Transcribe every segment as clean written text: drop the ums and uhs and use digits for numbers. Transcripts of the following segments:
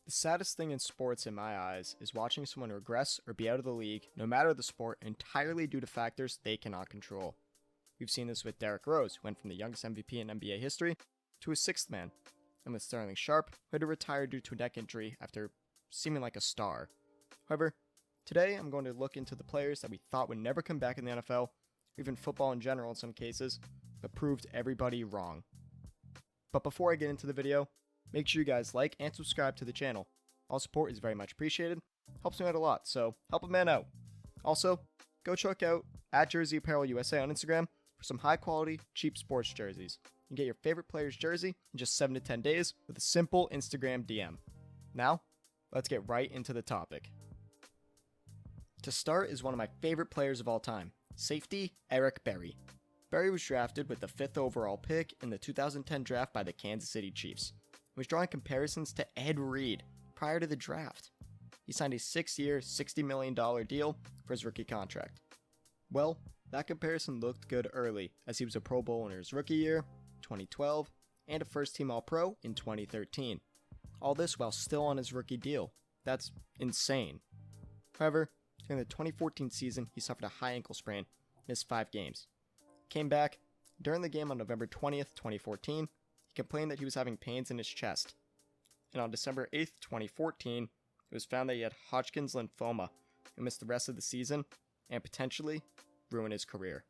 The saddest thing in sports in my eyes is watching someone regress or be out of the league, no matter the sport, entirely due to factors they cannot control. We've seen this with Derrick Rose, who went from the youngest MVP in NBA history to a sixth man, and with Sterling Sharp, who had to retire due to a neck injury after seeming like a star. However, today I'm going to look into the players that we thought would never come back in the NFL, or even football in general in some cases, but proved everybody wrong. But before I get into the video, make sure you guys like and subscribe to the channel. All support is very much appreciated, helps me out a lot, so help a man out. Also, go check out @JerseyApparelUSA on Instagram for some high quality, cheap sports jerseys. You can get your favorite player's jersey in just 7 to 10 days with a simple Instagram DM. Now, let's get right into the topic. To start is one of my favorite players of all time, safety Eric Berry. Berry was drafted with the 5th overall pick in the 2010 draft by the Kansas City Chiefs. He was drawing comparisons to Ed Reed prior to the draft. He signed a 6-year, $60 million deal for his rookie contract. Well, that comparison looked good early, as he was a Pro Bowl in his rookie year, 2012, and a first-team All-Pro in 2013. All this while still on his rookie deal. That's insane. However, during the 2014 season, he suffered a high ankle sprain, missed 5 games. Came back. During the game on November 20th, 2014, he complained that he was having pains in his chest. And on December 8th, 2014, it was found that he had Hodgkin's lymphoma and missed the rest of the season and potentially ruin his career.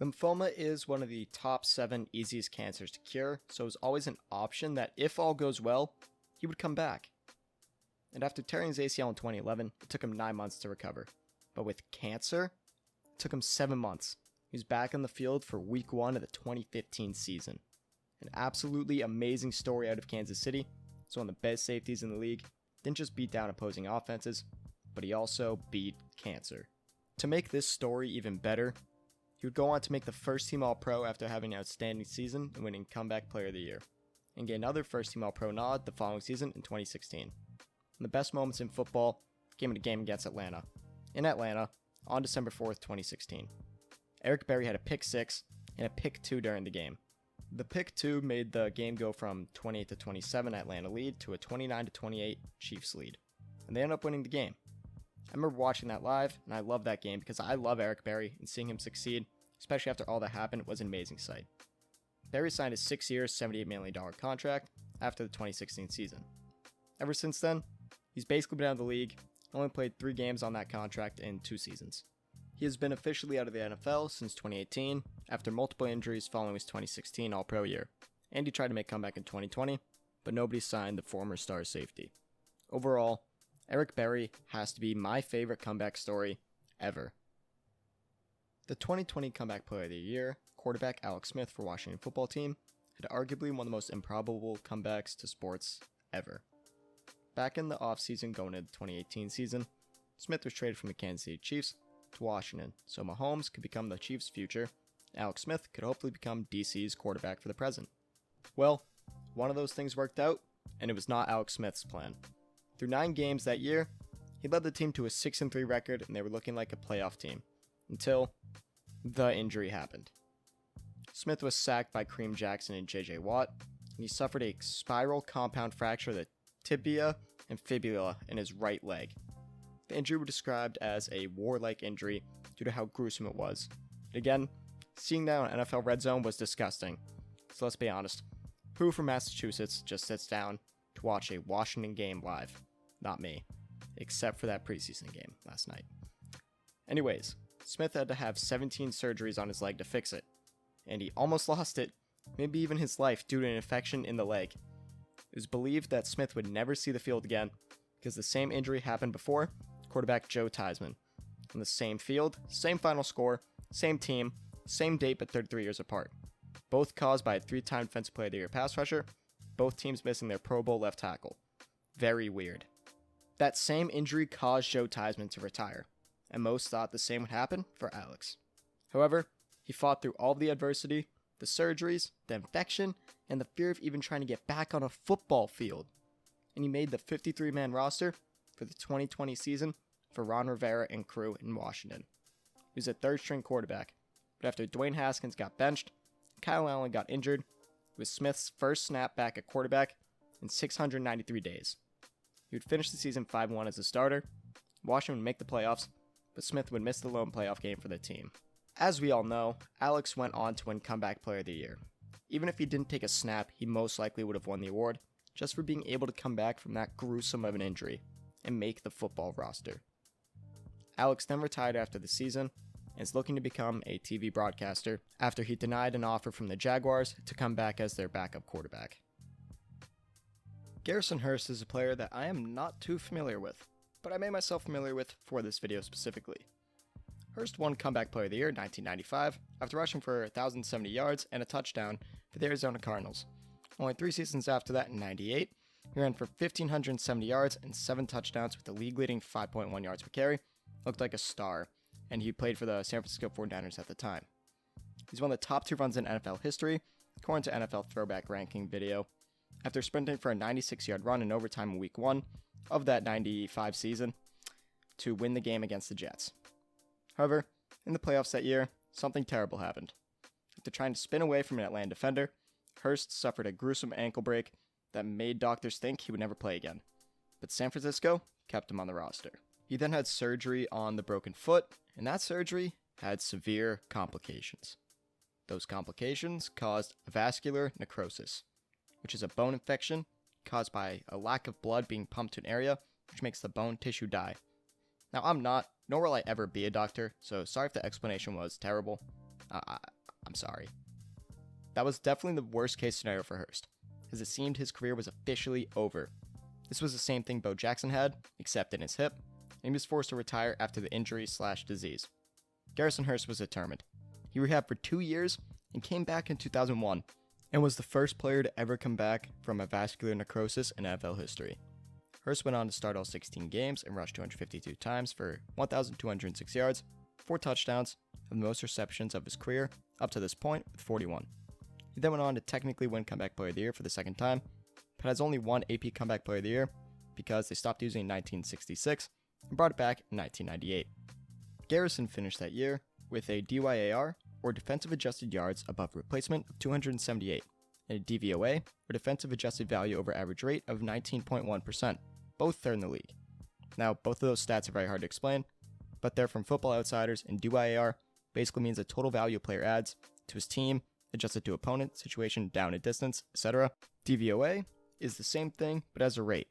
Lymphoma is one of the top 7 easiest cancers to cure, so it was always an option that if all goes well, he would come back. And after tearing his ACL in 2011, it took him 9 months to recover. But with cancer, it took him 7 months. He was back on the field for week 1 of the 2015 season. An absolutely amazing story out of Kansas City. He's one of the best safeties in the league. Didn't just beat down opposing offenses, but he also beat cancer. To make this story even better, he would go on to make the first team All-Pro after having an outstanding season and winning Comeback Player of the Year, and get another first team All-Pro nod the following season in 2016. And the best moments in football came in a game against Atlanta. In Atlanta, on December 4th, 2016. Eric Berry had a pick 6 and a pick 2 during the game. The pick 2 made the game go from 28 to 27 Atlanta lead to a 29 to 28 Chiefs lead, and they ended up winning the game. I remember watching that live, and I love that game because I love Eric Berry, and seeing him succeed, especially after all that happened, was an amazing sight. Berry signed a 6-year, $78 million contract after the 2016 season. Ever since then, he's basically been out of the league, only played 3 games on that contract in 2 seasons. He has been officially out of the NFL since 2018 after multiple injuries following his 2016 All-Pro year, and he tried to make a comeback in 2020, but nobody signed the former star safety. Overall, Eric Berry has to be my favorite comeback story ever. The 2020 Comeback Player of the Year, quarterback Alex Smith for Washington football team, had arguably one of the most improbable comebacks to sports ever. Back in the offseason going into the 2018 season, Smith was traded from the Kansas City Chiefs to Washington, so Mahomes could become the Chiefs' future. Alex Smith could hopefully become DC's quarterback for the present. Well, one of those things worked out, and it was not Alex Smith's plan. Through 9 games that year, he led the team to a 6-3 record, and they were looking like a playoff team, until the injury happened. Smith was sacked by Kareem Jackson and JJ Watt, and he suffered a spiral compound fracture of the tibia and fibula in his right leg. The injury was described as a war-like injury due to how gruesome it was. And again, seeing that on NFL Red Zone was disgusting. So let's be honest, who from Massachusetts just sits down to watch a Washington game live? Not me, except for that preseason game last night. Anyways, Smith had to have 17 surgeries on his leg to fix it, and he almost lost it, maybe even his life, due to an infection in the leg. It was believed that Smith would never see the field again because the same injury happened before quarterback Joe Theismann. On the same field, same final score, same team, same date but 33 years apart. Both caused by a 3-time Defensive Player of the Year pass rusher, both teams missing their Pro Bowl left tackle. Very weird. That same injury caused Joe Theismann to retire, and most thought the same would happen for Alex. However, he fought through all the adversity, the surgeries, the infection, and the fear of even trying to get back on a football field. And he made the 53-man roster for the 2020 season for Ron Rivera and crew in Washington. He was a third-string quarterback, but after Dwayne Haskins got benched, Kyle Allen got injured, it was Smith's first snap back at quarterback in 693 days. He would finish the season 5-1 as a starter. Washington would make the playoffs, but Smith would miss the lone playoff game for the team. As we all know, Alex went on to win Comeback Player of the Year. Even if he didn't take a snap, he most likely would have won the award, just for being able to come back from that gruesome of an injury and make the football roster. Alex then retired after the season and is looking to become a TV broadcaster after he denied an offer from the Jaguars to come back as their backup quarterback. Garrison Hearst is a player that I am not too familiar with, but I made myself familiar with for this video specifically. Hearst won Comeback Player of the Year in 1995 after rushing for 1,070 yards and a touchdown for the Arizona Cardinals. Only 3 seasons after that, in 98, he ran for 1,570 yards and 7 touchdowns with a league-leading 5.1 yards per carry. Looked like a star, and he played for the San Francisco 49ers at the time. He's one of the top 2 runs in NFL history, according to NFL Throwback Ranking video, after sprinting for a 96-yard run in overtime in Week 1 of that 95 season to win the game against the Jets. However, in the playoffs that year, something terrible happened. After trying to spin away from an Atlanta defender, Hearst suffered a gruesome ankle break that made doctors think he would never play again. But San Francisco kept him on the roster. He then had surgery on the broken foot, and that surgery had severe complications. Those complications caused vascular necrosis, which is a bone infection caused by a lack of blood being pumped to an area, which makes the bone tissue die. Now, I'm not, nor will I ever be a doctor, so sorry if the explanation was terrible. I'm sorry. That was definitely the worst case scenario for Hearst, as it seemed his career was officially over. This was the same thing Bo Jackson had, except in his hip, and he was forced to retire after the injury/disease. Garrison Hearst was determined. He rehabbed for 2 years and came back in 2001, and was the first player to ever come back from a vascular necrosis in NFL history. Hearst went on to start all 16 games and rushed 252 times for 1,206 yards, 4 touchdowns, and the most receptions of his career up to this point with 41. He then went on to technically win Comeback Player of the Year for the second time, but has only one AP Comeback Player of the Year because they stopped using it in 1966 and brought it back in 1998. Garrison finished that year with a DYAR, or Defensive Adjusted Yards Above Replacement, of 278, and a DVOA, or Defensive Adjusted Value Over Average Rate, of 19.1%, both third in the league. Now, both of those stats are very hard to explain, but they're from Football Outsiders, and DYAR basically means the total value a player adds to his team, adjusted to opponent, situation, down and distance, etc. DVOA is the same thing, but as a rate,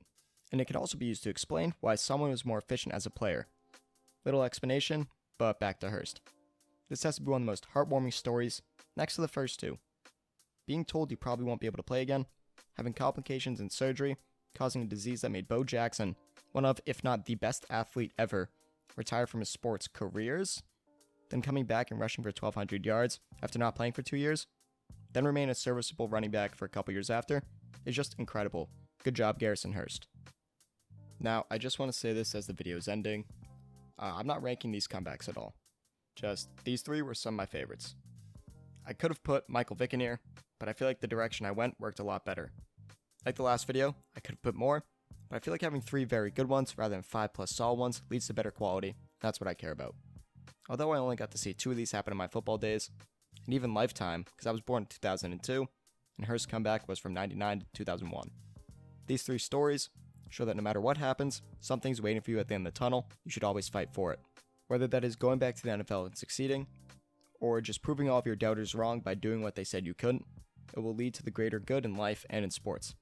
and it can also be used to explain why someone was more efficient as a player. Little explanation, but back to Hearst. This has to be one of the most heartwarming stories, next to the first two. Being told you probably won't be able to play again, having complications and surgery, causing a disease that made Bo Jackson, one of, if not the best athlete ever, retire from his sports careers, then coming back and rushing for 1,200 yards after not playing for 2 years, then remain a serviceable running back for a couple years after, is just incredible. Good job, Garrison Hearst. Now, I just want to say this as the video is ending. I'm not ranking these comebacks at all. Just, these 3 were some of my favorites. I could have put Michael Vick in here, but I feel like the direction I went worked a lot better. Like the last video, I could have put more, but I feel like having 3 very good ones rather than 5+ solid ones leads to better quality. That's what I care about. Although I only got to see 2 of these happen in my football days, and even lifetime, because I was born in 2002, and Hearst's comeback was from 99 to 2001. These 3 stories show that no matter what happens, something's waiting for you at the end of the tunnel. You should always fight for it. Whether that is going back to the NFL and succeeding, or just proving all of your doubters wrong by doing what they said you couldn't, it will lead to the greater good in life and in sports.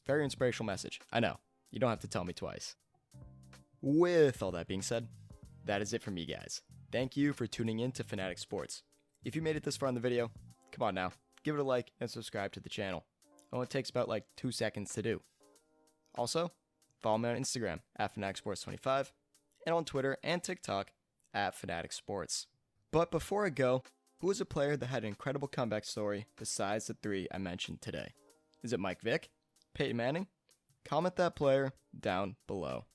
Very inspirational message. I know. You don't have to tell me twice. With all that being said, that is it for me, guys. Thank you for tuning in to Fanatic Sports. If you made it this far in the video, come on now, give it a like and subscribe to the channel. It only takes about 2 seconds to do. Also, follow me on Instagram at FanaticSports25 and on Twitter and TikTok at Fanatic Sports. But before I go, who is a player that had an incredible comeback story besides the 3 I mentioned today? Is it Mike Vick? Peyton Manning? Comment that player down below.